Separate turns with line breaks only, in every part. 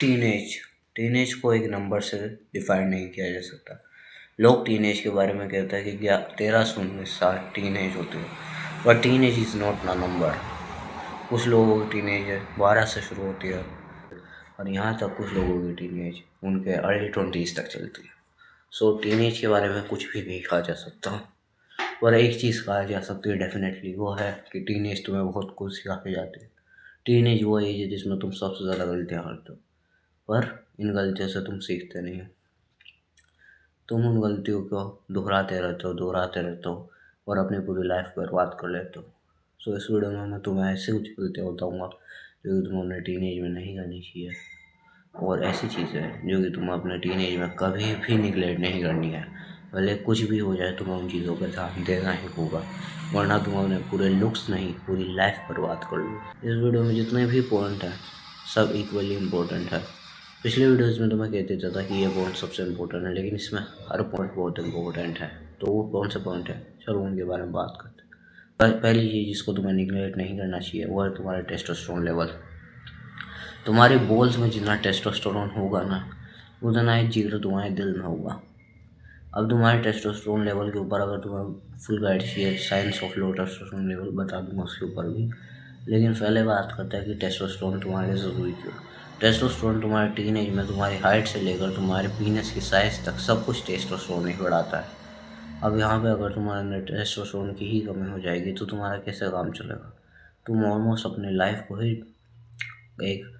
Teenage teenage को एक number से डिफाइन नहीं किया जा सकता। लोग टीनेज के बारे में कहते हैं कि 13 से 19 साल टीनेज होती है, बट टीनेज इज़ नॉट ना नंबर। कुछ लोगों की टीनेज 12 से शुरू होती है और यहाँ तक कुछ लोगों की टीनेज उनके अर्ली 20s तक चलती है। सो टीनेज के बारे में कुछ भी नहीं कहा जा सकता, पर एक चीज़ कहा जा सकती है डेफिनेटली, वो है कि टीनेज तुम्हें बहुत कुछ सिखा के जाती है। टीनेज वो एज है जिसमें तुम सबसे ज़्यादा गलतियाँ करते हो, पर इन गलतियों से तुम सीखते नहीं हो। तुम उन गलतियों को दोहराते रहते हो और अपनी पूरी लाइफ बर्बाद कर लेते हो। सो इस वीडियो में मैं तुम्हें ऐसी कुछ गलतियाँ बताऊँगा जो कि तुम अपने टीनेज में नहीं करनी चाहिए, और ऐसी चीज़ें जो कि तुम अपने टीनेज में कभी भी निगलेक्ट नहीं करनी है। भले कुछ भी हो जाए, तुम्हें उन चीज़ों पर ध्यान देना ही होगा, वरना तुम अपने पूरे लुक्स नहीं पूरी लाइफ बर्बाद कर लो। इस वीडियो में जितने भी पॉइंट हैं सब इक्वली इम्पोर्टेंट है। पिछले वीडियोज़ में तो मैं कहते था कि ये पॉइंट सबसे इम्पोर्टेंट है, लेकिन इसमें हर पॉइंट बहुत इम्पोर्टेंट है। तो वो कौन सा पॉइंट है, चलो उनके बारे में बात करते हैं। पहली चीज़ जिसको तुम्हें निगलेक्ट नहीं करना चाहिए वो है तुम्हारा टेस्टोस्टेरोन लेवल। तुम्हारे बोल्स में जितना टेस्टोस्टेरोन होगा ना, उतना ही जिगर तुम्हारे दिल में होगा। अब तुम्हारे टेस्टोस्टेरोन लेवल के ऊपर अगर तुम्हें फुल गाइड चाहिए, science of low testosterone level बता दूंगा उसके ऊपर भी, लेकिन पहले बात करते हैं कि टेस्टोस्टेरोन तुम्हारे ज़रूरी क्यों। टेस्टोस्टेरोन तुम्हारे टीनेज में तुम्हारी हाइट से लेकर तुम्हारे पीनस की साइज़ तक सब कुछ टेस्टोस्टेरोन ही बढ़ाता है। अब यहाँ पे अगर तुम्हारे अंदर टेस्टोस्टेरोन की ही कमी हो जाएगी तो तुम्हारा कैसे काम चलेगा। तुम ऑलमोस्ट अपनी लाइफ को ही एक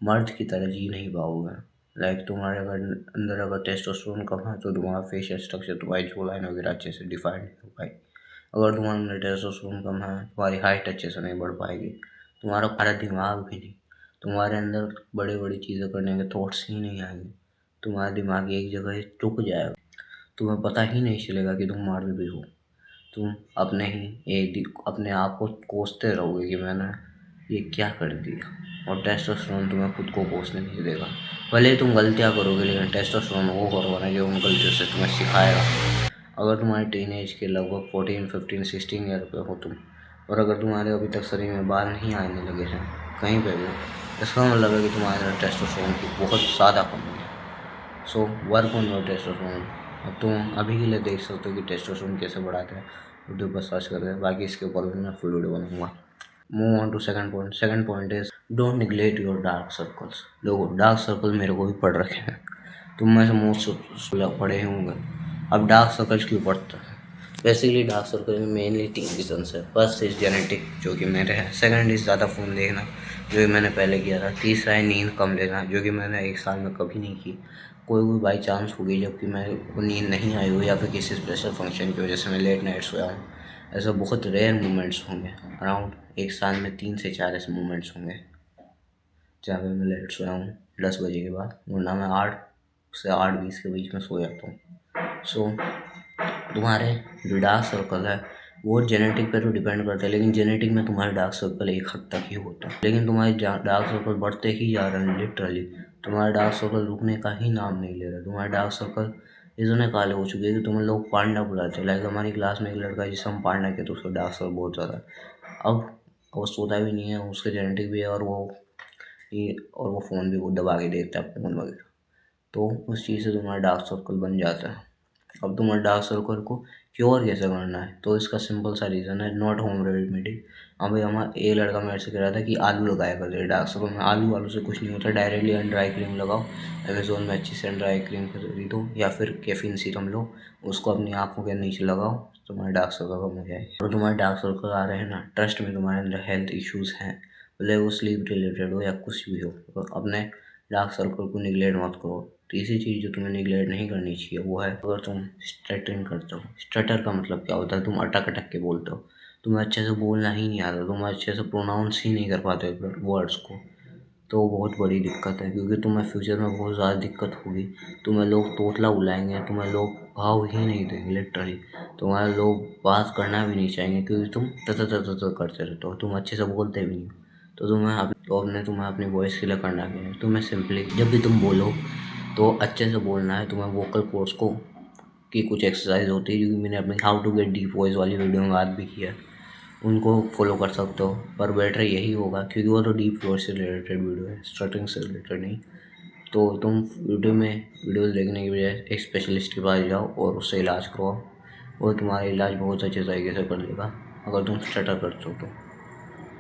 मर्द की तरह जी नहीं पाओगे। लाइक तुम्हारे अगर टेस्टोस्टेरोन कम है तो तुम्हारा फेशियल स्ट्रक्चर, तुम्हारी जो लाइन वगैरह अच्छे से डिफाइन नहीं हो पाएगी। अगर तुम्हारे अंदर टेस्टोस्टेरोन कम है, तुम्हारी हाइट अच्छे से नहीं बढ़ पाएगी, तुम्हारा दिमाग भी नहीं, तुम्हारे अंदर बड़ी बड़ी चीज़ें करने के थॉट्स ही नहीं आएंगे। तुम्हारा दिमाग एक जगह ही रुक जाएगा, तुम्हें पता ही नहीं चलेगा कि तुम मर्द भी हो। तुम अपने आप को कोसते रहोगे कि मैंने ये क्या कर दिया, और टेस्टोस्टेरोन तुम्हें खुद को कोसने नहीं देगा। भले ही तुम गलतियाँ करोगे, लेकिन टेस्टोस्टेरोन वो करवाना जो उन गलतियों से तुम्हें सिखाएगा। अगर तुम्हारे टीनेज के लगभग 14, 15, 16 ईयर पे हो तुम, और अगर तुम्हारे अभी तक शरीर में बाल नहीं आने लगे हैं कहीं पे भी, इसका मतलब है कि तुम्हारे अंदर टेस्टोस्टेरोन की बहुत ज़्यादा कमी है। So work on your testosterone. अब तुम अभी के लिए देख सकते हो कि टेस्टोस्टेरोन कैसे बढ़ाते हैं, यूट्यूब पर सर्च करके, बाकी इसके ऊपर भी मैं फुल वीडियो बनाऊंगा। Move on to second point. Second point is don't neglect your dark circles. लोगों, डार्क सर्कल मेरे को भी पड़ रखे हैं, तुम में से मोस्ट पढ़े होंगे। अब डार्क सर्कल्स क्यों पड़ते हैं? बेसिकली डार्क सर्कल में मेनली 3 रीजन्स है। फर्स्ट इज़ जेनेटिक, जो कि मेरे है। सेकंड इज़ ज़्यादा फ़ोन देखना, जो कि मैंने पहले किया था। तीसरा है नींद कम लेना, जो कि मैंने 1 साल में कभी नहीं की। कोई बाई चांस हो गई जबकि मैं को नींद नहीं आई हो, या फिर किसी स्पेशल फंक्शन की वजह से मैं लेट नाइट सोया हूँ। ऐसे बहुत रेयर मोमेंट्स होंगे, अराउंड 1 साल में 3 से 4 ऐसे मोमेंट्स होंगे जहाँ पे मैं लेट सोया हूँ 10 बजे के बाद, वरना मैं 8 से 8:20 के बीच में सो जाता हूँ। सो तुम्हारे जो डार्क सर्कल है वो जेनेटिक पे तो डिपेंड करता है, लेकिन जेनेटिक में तुम्हारे डार्क सर्कल एक हद तक ही होता है। लेकिन तुम्हारे डार्क सर्कल बढ़ते ही जा रहे हैं लिटरली। तुम्हारा डार्क सर्कल रुकने का ही नाम नहीं ले रहा। तुम्हारे डार्क सर्कल इतने काले हो चुके हैं कि तुम्हें लोग पांडा बुलाते हैं। लाइक हमारी क्लास में एक लड़का है जिसे हम पांडा कहते, उसका डार्क सर्कल बहुत ज़्यादा है। अब वो सोता भी नहीं है, उसके जेनेटिक भी है, और वो फ़ोन भी वो दबा के देखता है, फ़ोन वगैरह। तो उस चीज़ से तुम्हारा डार्क सर्कल बन जाता है। अब तुम्हारे डार्क सर्कल को क्योर कैसे करना है, तो इसका सिंपल सा रीज़न है, नॉट होम रेमेडी। हाँ भाई, हमारा एक लड़का मेरे से कह रहा था कि आलू लगाया कर दे डार्क सर्कल में। आलू से कुछ नहीं होता, डायरेक्टली ड्राई क्रीम लगाओ, अमेज़ोन में अच्छी से ड्राई क्रीम खरीदो, या फिर कैफीन सीरम लो, उसको अपनी आँखों के नीचे लगाओ, तुम्हारे डार्क सर्कल कम हो जाए। और तुम्हारे डार्क सर्कल आ रहे हैं ना, ट्रस्ट में तुम्हारे अंदर हेल्थ इश्यूज़ हैं, भले वो स्लीप रिलेटेड हो या कुछ भी हो, तो अपने डार्क सर्कल को निगलेक्ट मत करो। तीसरी चीज़ जो तुम्हें निगलेक्ट नहीं करनी चाहिए वो है, अगर तुम स्टटरिंग करते हो। स्टटर का मतलब क्या होता है? तुम अटक अटक के बोलते हो, तुम्हें अच्छे से बोलना ही नहीं आता, तुम अच्छे से प्रोनाउंस ही नहीं कर पाते वर्ड्स को। तो बहुत बड़ी दिक्कत है, क्योंकि तुम्हें फ्यूचर में बहुत ज़्यादा दिक्कत होगी। तुम्हें लोग तोतला बुलाएंगे, तुम्हें लोग भाव ही नहीं देंगे लिटरली। तुम्हारे लोग बात करना भी नहीं चाहेंगे, क्योंकि तुम त करते रहते हो, तुम अच्छे से बोलते भी नहीं हो। तो तुम्हें अपनी वॉइस के लिए करना क्या है, तुम्हें सिंपली जब भी तुम बोलो तो अच्छे से बोलना है। तुम्हें वोकल कोर्स को की कुछ एक्सरसाइज होती है, जो कि मैंने अपने how to get deep voice वाली वीडियो में बात भी किया, उनको फॉलो कर सकते हो। पर बेटर यही होगा, क्योंकि वो तो डीप वॉइस से रिलेटेड वीडियो है, स्टटरिंग से रिलेटेड नहीं। तो तुम यूट्यूब में वीडियोस देखने की बजाय एक स्पेशलिस्ट के पास जाओ और उससे इलाज करवाओ। वो तुम्हारा इलाज बहुत अच्छे तरीके से कर देगा अगर तुम स्टटर करते हो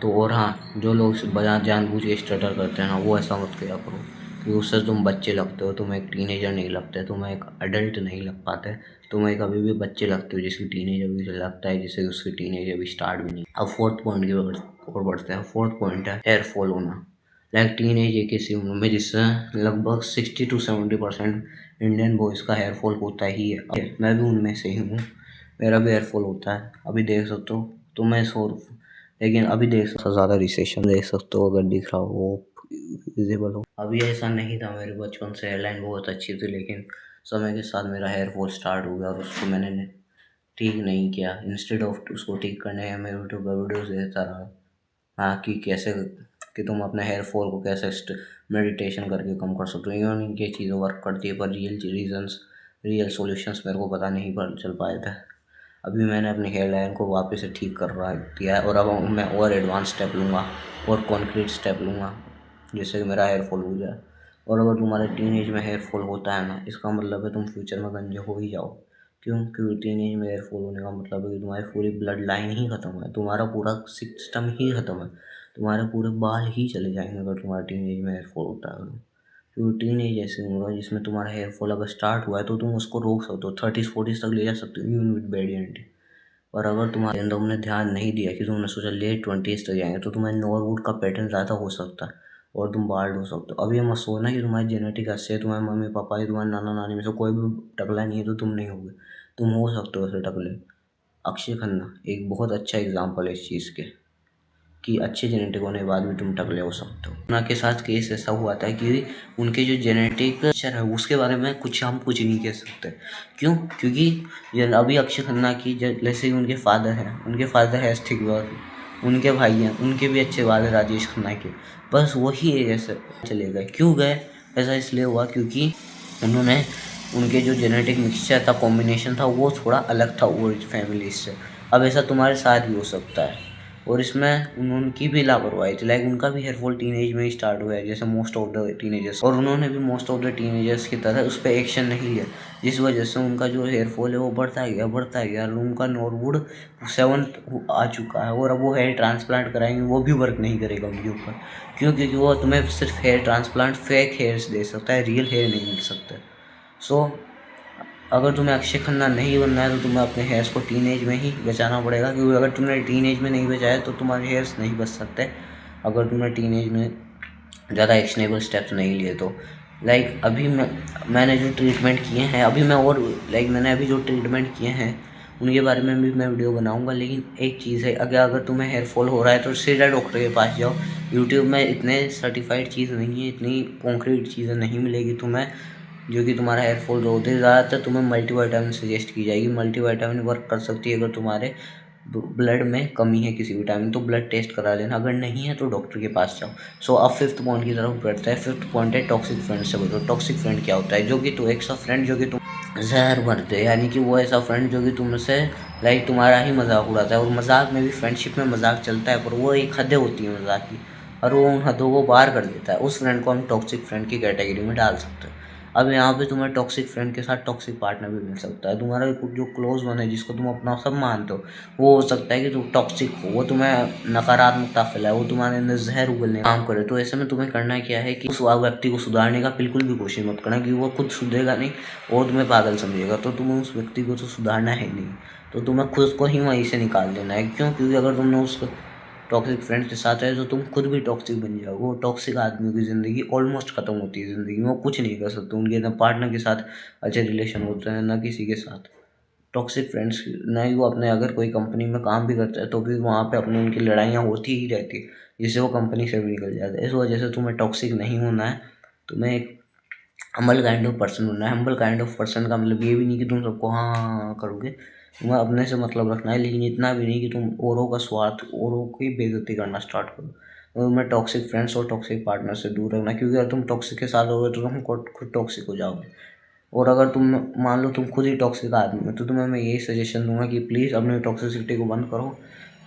तो। और हाँ, जो लोग बजाय जानबूझ के स्टटर करते हैं ना, वो ऐसा मत किया करो, क्योंकि उससे तुम बच्चे लगते हो, तुम एक टीनेजर नहीं लगते, तुम एक अडल्ट नहीं लग पाते, तुम एक अभी भी बच्चे लगते हो जिसकी टीनेज अभी से लगता है, जिसे उसकी टीनेज अभी स्टार्ट भी नहीं। अब फोर्थ पॉइंट की ओर बढ़ते हैं। फोर्थ पॉइंट है हेयर फॉल होना। लाइक टीनेज एक ऐसी उम्र में जिससे लगभग 60 to 70% इंडियन बॉयज़ का हेयर फॉल होता ही है। मैं भी उनमें से ही हूँ, मेरा भी हेयर फॉल होता है। अभी देख सकते हो तो मैं लेकिन अभी देख सकते हो ज़्यादा रिसेशन देख सकते हो, अगर दिख रहा हो विजिबल हो। अभी ऐसा नहीं था, मेरे बचपन से हेयरलाइन बहुत अच्छी थी, लेकिन समय के साथ मेरा हेयर फॉल स्टार्ट हो गया और उसको मैंने ठीक नहीं किया। इंस्टेड ऑफ उसको ठीक करने मैं यूट्यूब पर वीडियोज़ देखता रहा, हाँ, कि कैसे कि तुम अपने हेयर फॉल को कैसे मेडिटेशन करके कम कर सकते हो। इवन इनकी चीज़ें वर्क करती है, पर रियल सॉल्यूशंस मेरे को पता नहीं चल पाए थे। अभी मैंने अपनी हेयर लाइन को वापस से ठीक करवा दिया है और अब मैं और एडवांस स्टेप लूँगा और कॉन्क्रीट स्टेप लूँगा जिससे कि मेरा हेयर फॉल हो जाए। और अगर तुम्हारे टीनेज में हेयर फॉल होता है ना, इसका मतलब है तुम फ्यूचर में गंजे हो ही जाओ। क्यों? क्योंकि टीनेज में हेयर फॉल होने का मतलब है कि तुम्हारी पूरी ब्लड लाइन ही ख़त्म है, तुम्हारा पूरा सिस्टम ही ख़त्म है, तुम्हारे पूरे बाल ही चले जाएंगे अगर तुम्हारा टीनेज में हेयर फॉल होता है। क्योंकि टीनेज ऐसी उम्र है जिसमें तुम्हारा हेयर फॉल अगर स्टार्ट हुआ है तो तुम उसको रोक सकते हो, 30s 40s तक ले जा सकते हो इवन विद बेड। और अगर तुम्हारे अंदर तुमने ध्यान नहीं दिया कि तुमने सोचा लेट 20s तक जाएंगे तो तुम्हारे नॉर्वुड का पैटर्न ज़्यादा हो सकता है और तुम बाल्ड हो सकते हो। अब ये मत सोचना कि तुम्हारी जेनेटिक अच्छी है, तुम्हारे मम्मी पापा या तुम्हारे नाना नानी में से कोई भी टकला नहीं है तो तुम नहीं होगे, तुम हो सकते हो ऐसे टकले। अक्षय खन्ना एक बहुत अच्छा एग्जाम्पल है इस चीज़ के, कि अच्छे जेनेटिक होने के बाद भी तुम टकले हो सकते हो। उनके साथ केस ऐसा हुआ था कि उनके जो जेनेटिक है उसके बारे में हम कुछ नहीं कह सकते। क्यों? क्योंकि अभी अक्षय खन्ना की जैसे उनके फादर हैं, उनके फादर है स्थिक वर्ग, उनके भाई हैं, उनके भी अच्छे वाले राजेश खन्ना के, बस वही एक ऐसे चले गए। क्यों गए? ऐसा इसलिए हुआ क्योंकि उन्होंने उनके जो जेनेटिक मिक्सचर था, कॉम्बिनेशन था, वो थोड़ा अलग था और फैमिली से। अब ऐसा तुम्हारे साथ भी हो सकता है और इसमें उनकी भी लापरवाही थी। लाइक उनका भी हेयर फॉल टीनेज में ही स्टार्ट हुआ है जैसे मोस्ट ऑफ द टीनेजर्स, और उन्होंने भी मोस्ट ऑफ द टीनेजर्स की तरह उस पर एक्शन नहीं लिया, जिस वजह से उनका जो हेयर फॉल है वो बढ़ता गया और उनका नॉर्वुड 7th आ चुका है और अब वो हेयर ट्रांसप्लांट कराएंगे वो भी वर्क नहीं करेगा उनके ऊपर। क्यों? क्योंकि वो तुम्हें सिर्फ हेयर ट्रांसप्लांट फेक हेयर्स दे सकता है, रियल हेयर नहीं मिल सकते। सो अगर तुम्हें अक्षय खन्ना नहीं बनना है तो तुम्हें अपने हेयर्स को टीनेज में ही बचाना पड़ेगा, क्योंकि अगर तुमने टीनेज में नहीं बचाया तो तुम्हारे हेयर्स नहीं बच सकते अगर तुमने टीनेज में ज़्यादा एक्शनेबल स्टेप्स नहीं लिए तो। लाइक अभी मैंने जो ट्रीटमेंट किए हैं अभी मैं और मैंने अभी जो ट्रीटमेंट किए हैं उनके बारे में भी मैं वीडियो बनाऊंगा। लेकिन एक चीज़ है, अगर तुम्हें हेयर फॉल हो रहा है तो सीधा डॉक्टर के पास जाओ। यूट्यूब में इतने सर्टिफाइड चीज़ नहीं है, इतनी कॉन्क्रीट चीज़ें नहीं मिलेगी तुम्हें जो कि तुम्हारा हेयर फॉल रोकते। ज़्यादातर तुम्हें मल्टीविटामिन सजेस्ट की जाएगी। मल्टीविटामिन वर्क कर सकती है अगर तुम्हारे ब्लड में कमी है किसी विटामिन, तो ब्लड टेस्ट करा लेना, अगर नहीं है तो डॉक्टर के पास जाओ। सो अब 5th पॉइंट की तरफ बढ़ता है। 5th पॉइंट है टॉक्सिक फ्रेंड से बचो। टॉक्सिक फ्रेंड क्या होता है? जो कि तो एक सा फ्रेंड जो कि तुम जहर भर दे, यानी कि वो ऐसा फ्रेंड जो कि तुमसे तुम्हारा ही मजाक उड़ाता है। और मजाक में भी, फ्रेंडशिप में मजाक चलता है पर वो एक हदें होती है मजाक की, और वो उन हदों को पार कर देता है। उस फ्रेंड को हम टॉक्सिक फ्रेंड की कैटेगरी में डाल सकते हैं। अब यहाँ पे तुम्हें टॉक्सिक फ्रेंड के साथ टॉक्सिक पार्टनर भी मिल सकता है। तुम्हारा जो क्लोज वन है जिसको तुम अपना सब मानते हो, वो हो सकता है कि तुम टॉक्सिक हो, वो तुम्हें नकारात्मकता फैलाए, वो तुम्हारे अंदर जहर उगलने का काम करे। तो ऐसे में तुम्हें करना क्या है कि उस व्यक्ति को सुधारने का बिल्कुल भी कोशिश मत करना, क्योंकि वो खुद सुधरेगा नहीं और तुम्हें पागल समझेगा, तो तुम्हें उस व्यक्ति को तो सुधारना है नहीं, तो तुम्हें खुद को ही वहीं से निकाल देना है। क्यों? क्योंकि अगर तुमने उस टॉक्सिक फ्रेंड्स के साथ है तो तुम खुद भी टॉक्सिक बन जाओगे। वो टॉक्सिक आदमियों की ज़िंदगी ऑलमोस्ट ख़त्म होती है, ज़िंदगी में वो कुछ नहीं कर सकते, उनके ना पार्टनर के साथ अच्छे रिलेशन होते हैं ना किसी के साथ। टॉक्सिक फ्रेंड्स ना ही वो अपने, अगर कोई कंपनी में काम भी करता है तो भी वहाँ पे अपनी उनकी लड़ाइयाँ होती ही रहती है, जिससे वो कंपनी से भी निकल जाता है। इस वजह से तुम्हें टॉक्सिक नहीं होना है, तुम्हें एक हम्बल काइंड ऑफ पर्सन बनना है। हम्बल काइंड ऑफ पर्सन का मतलब ये भी नहीं कि तुम सबको हाँ हाँ हाँ करोगे, तुम्हें अपने से मतलब रखना है, लेकिन इतना भी नहीं कि तुम औरों का स्वार्थ, औरों की बेइज्जती करना स्टार्ट करो। तो तुम्हें टॉक्सिक फ्रेंड्स और टॉक्सिक पार्टनर से दूर रखना, क्योंकि अगर तुम टॉक्सिक के साथ होगे तो तुम खुद टॉक्सिक हो जाओगे। और अगर तुम मान लो तुम खुद ही टॉक्सिक आदमी हो तो तुम्हें मैं यही सजेशन दूंगा कि प्लीज़ अपनी टॉक्सिसिटी को बंद करो,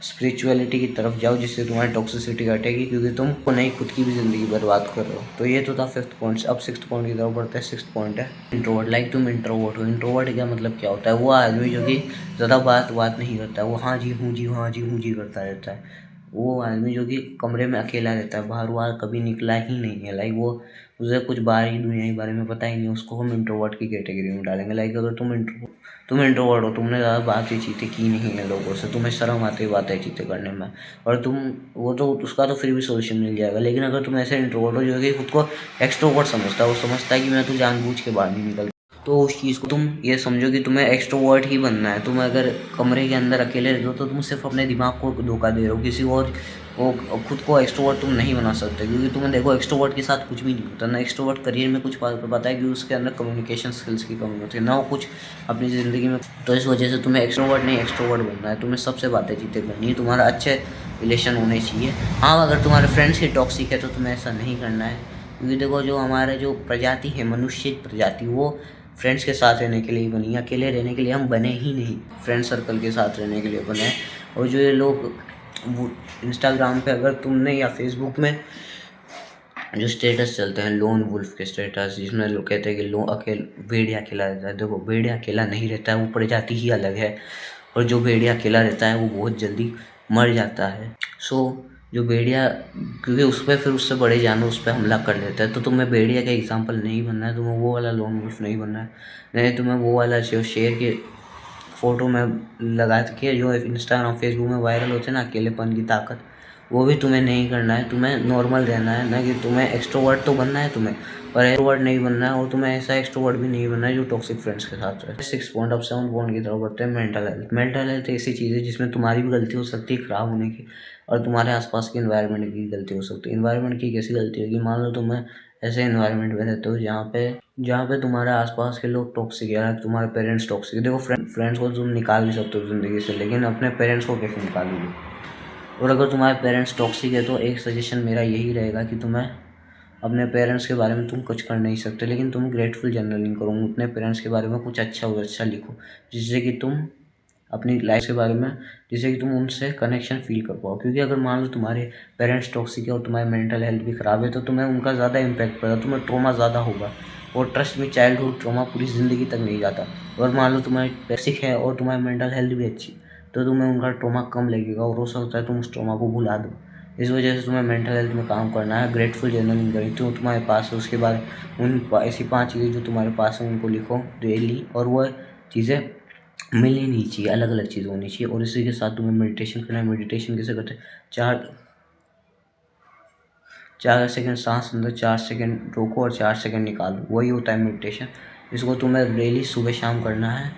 स्पिरिचुअलिटी की तरफ जाओ, जिससे तुम्हारी टॉक्सिसिटी घटेगी, क्योंकि तुम को नहीं खुद की भी ज़िंदगी बर्बाद कर रहे हो। तो ये तो था 5th पॉइंट। अब 6th पॉइंट की तरफ बढ़ते हैं। 6th पॉइंट है इंट्रोवर्ट। लाइक तुम इंट्रोवर्ट हो। इंट्रोवर्ट क्या मतलब क्या होता है? वो आदमी जो कि ज़्यादा बात नहीं करता है, वो हाँ जी हूँ जी हाँ जी हूँ जी करता रहता है। वो आदमी जो कि कमरे में अकेला रहता है, बाहर वार कभी निकला ही नहीं है। लाइक वो उसे कुछ बाहर की दुनिया के बारे में पता ही नहीं, उसको हम इंट्रोवर्ट की कैटेगरी में डालेंगे। लाइक अगर तुम इंट्रोवर्ट हो, तुमने ज़्यादा बातचीतें की नहीं है लोगों से, तुम्हें शर्म आती है बातचीतें करने में, और तुम वो तो उसका तो फिर भी सोल्यूशन मिल जाएगा। लेकिन अगर तुम ऐसे इंट्रोवर्ट हो जो कि खुद को एक्सट्रोवर्ट समझता है, वो समझता है कि मैं तो जानबूझ के बाहर नहीं निकलता, तो उस चीज़ को तुम ये समझो कि तुम्हें एक्सट्रोवर्ट ही बनना है। तुम अगर कमरे के अंदर अकेले रहते हो तो तुम सिर्फ अपने दिमाग को धोखा दे रहे हो, किसी और वो खुद को एक्सट्रोवर्ट तुम नहीं बना सकते। क्योंकि तुम्हें देखो, एक्सट्रोवर्ट के साथ कुछ भी नहीं होता ना। एक्सट्रोवर्ट करियर में कुछ पाता है कि उसके अंदर कम्युनिकेशन स्किल्स की कमी होती है, ना वो कुछ अपनी ज़िंदगी में। तो इस वजह से तुम्हें एक्सट्रोवर्ट नहीं एक्सट्रोवर्ट बनना है। तुम्हें सबसे बातचीतें करनी है, तुम्हारा अच्छे रिलेशन होने चाहिए। हाँ, अगर तुम्हारे फ्रेंड्स की टॉक्सिक है तो तुम्हें ऐसा नहीं करना है। क्योंकि देखो, जो हमारे जो प्रजाति है, मनुष्य प्रजाति, वो फ्रेंड्स के साथ रहने के लिए ही बनी है। अकेले रहने के लिए हम बने ही नहीं, फ्रेंड सर्कल के साथ रहने के लिए बने हैं। और जो ये लोग वो इंस्टाग्राम पे अगर तुमने या फेसबुक में जो स्टेटस चलते हैं लोन वुल्फ के स्टेटस, जिसमें लोग कहते हैं कि भेड़िया अकेला रहता है। देखो, भेड़िया अकेला नहीं रहता है, वो प्रजाति ही अलग है। और जो भेड़िया अकेला रहता है वो बहुत जल्दी मर जाता है। जो भेड़िया, क्योंकि उस पर फिर उससे बड़े जानवर उस पर हमला कर लेते हैं। तो तुम्हें भेड़िया का एग्जाम्पल नहीं बनना है, तुम्हें वो वाला लोन वुल्फ नहीं बनना है। नहीं, तुम्हें वो वाला जो शेर के फ़ोटो में लगा के जो इंस्टाग्राम फेसबुक में वायरल होते हैं ना, अकेलेपन की ताकत, वो भी तुम्हें नहीं करना है। तुम्हें नॉर्मल रहना है, ना कि तुम्हें एक्सट्रोवर्ट तो बनना है तुम्हें, पर एक्सट्रोवर्ट नहीं बनना है। और तुम्हें ऐसा एक्सट्रोवर्ट भी नहीं बनना है जो टॉक्सिक फ्रेंड्स के साथ रहे। 6 पॉइंट। अब 7 पॉइंट की तरफ बढ़ते हैं। Mental health. मेंटल हेल्थ ऐसी चीज़ है जिसमें तुम्हारी भी गलती हो सकती है ख़राब होने की, और तुम्हारे आसपास के इन्वायरमेंट की गलती हो सकती है। इन्वायरमेंट की कैसी गलती होगी? मान लो तुम्हें ऐसे इन्वायरमेंट में रहते हो जहाँ पे तुम्हारे आसपास के लोग टॉक्सिक है, तुम्हारे पेरेंट्स टॉक्सिक है। देखो, फ्रेंड्स को तुम निकाल भी सकते हो ज़िंदगी से, लेकिन अपने पेरेंट्स को कैसे निकालोगे? और अगर तुम्हारे पेरेंट्स टॉक्सिक है तो एक सजेशन मेरा यही रहेगा कि तुम्हें अपने पेरेंट्स के बारे में तुम कुछ कर नहीं सकते, लेकिन तुम ग्रेटफुल जर्नलिंग करो, अपने पेरेंट्स के बारे में कुछ अच्छा लिखो, जिससे कि तुम अपनी लाइफ के बारे में, जिससे कि तुम उनसे कनेक्शन फील कर पाओ। क्योंकि अगर मान लो तुम्हारे पेरेंट्स टॉक्सिक है और तुम्हारी मेंटल हेल्थ भी ख़राब है, तो तुम्हें उनका ज़्यादा इम्पैक्ट पड़ेगा, तुम्हें ट्रॉमा ज़्यादा होगा। और ट्रस्ट में चाइल्डहुड ट्रॉमा पूरी ज़िंदगी तक नहीं जाता। और मान लो तुम्हारी टॉक्सिक है और तुम्हारी मेंटल हेल्थ भी अच्छी, तो तुम्हें उनका ट्रॉमा कम लगेगा और हो सकता है तुम उस ट्रॉमा को भुला दो। इस वजह से तुम्हें मेंटल हेल्थ में काम करना है। ग्रेटफुल जर्नलिंग करी तो तुम्हारे पास है, उसके बाद ऐसी 5 चीज़ें जो तुम्हारे पास हैं उनको लिखो डेली, और वह चीज़ें मिलनी नहीं चाहिए, अलग अलग चीज़ होनी चाहिए। और इसी के साथ तुम्हें मेडिटेशन करना है। मेडिटेशन कैसे करते हैं? 4 सेकंड सांस अंदर, 4 सेकंड रोको और 4 सेकंड निकालो, वही होता है मेडिटेशन। इसको तुम्हें डेली सुबह शाम करना है।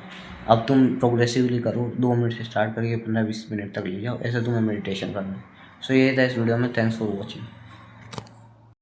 अब तुम प्रोग्रेसिवली करो, 2 मिनट से स्टार्ट करके 15-20 मिनट तक ले जाओ, ऐसे तुम्हें मेडिटेशन करना है। सो ये था इस वीडियो में। Thanks for watching.